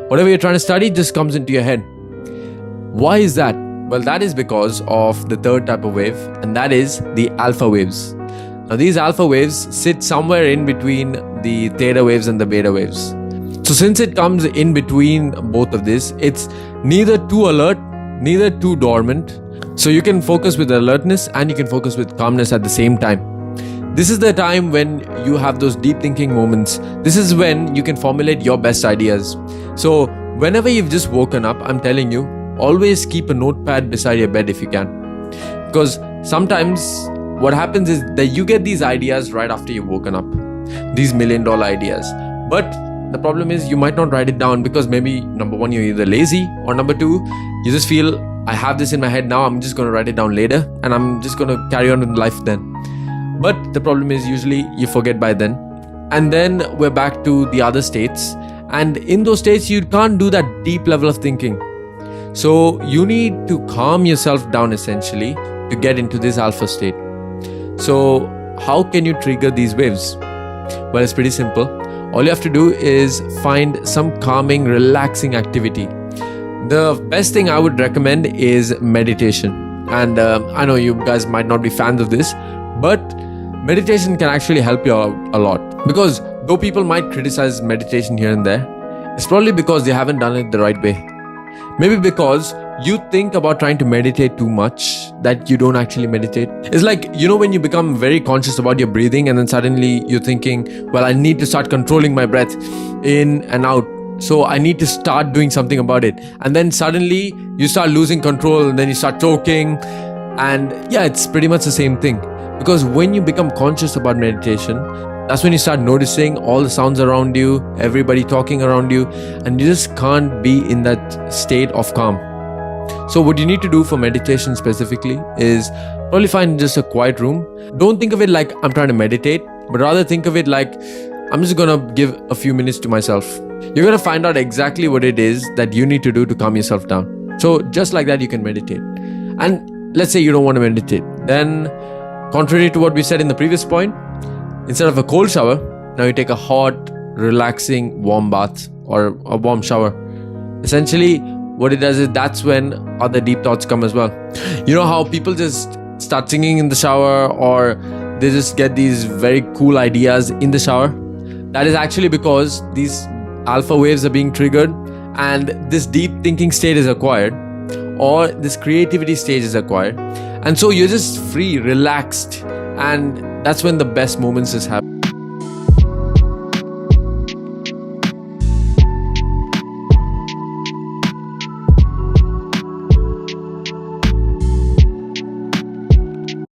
Whatever you're trying to study just comes into your head. Why is that? Well, that is because of the third type of wave, and that is the alpha waves. Now, these alpha waves sit somewhere in between the theta waves and the beta waves. So since it comes in between both of this, it's neither too alert, neither too dormant. So you can focus with alertness and you can focus with calmness at the same time. This is the time when you have those deep thinking moments. This is when you can formulate your best ideas. So whenever you've just woken up, I'm telling you, always keep a notepad beside your bed if you can. Because sometimes what happens is that you get these ideas right after you've woken up. These $1 million ideas. But the problem is you might not write it down because maybe number one, you're either lazy, or number two, you just feel, I have this in my head now, I'm just going to write it down later and I'm just going to carry on with life then. But the problem is usually you forget by then. And then we're back to the other states. And in those states, you can't do that deep level of thinking. So you need to calm yourself down essentially to get into this alpha state. So how can you trigger these waves? Well, it's pretty simple. All you have to do is find some calming, relaxing activity. The best thing I would recommend is meditation. And I know you guys might not be fans of this, but meditation can actually help you out a lot. Because though people might criticize meditation here and there, it's probably because they haven't done it the right way. Maybe because you think about trying to meditate too much that you don't actually meditate. It's like, when you become very conscious about your breathing and then suddenly you're thinking, well, I need to start controlling my breath in and out. So I need to start doing something about it. And then suddenly you start losing control and then you start choking. And yeah, it's pretty much the same thing. Because when you become conscious about meditation, that's when you start noticing all the sounds around you, everybody talking around you, and you just can't be in that state of calm. So what you need to do for meditation specifically is probably find just a quiet room. Don't think of it like I'm trying to meditate, but rather think of it like I'm just going to give a few minutes to myself. You're going to find out exactly what it is that you need to do to calm yourself down. So just like that, you can meditate. And let's say you don't want to meditate. Then, contrary to what we said in the previous point, instead of a cold shower, now you take a hot, relaxing, warm bath or a warm shower. Essentially, what it does is that's when other deep thoughts come as well. You know how people just start singing in the shower, or they just get these very cool ideas in the shower? That is actually because these alpha waves are being triggered and this deep thinking state is acquired, or this creativity stage is acquired. And so you're just free, relaxed, and that's when the best moments just happen.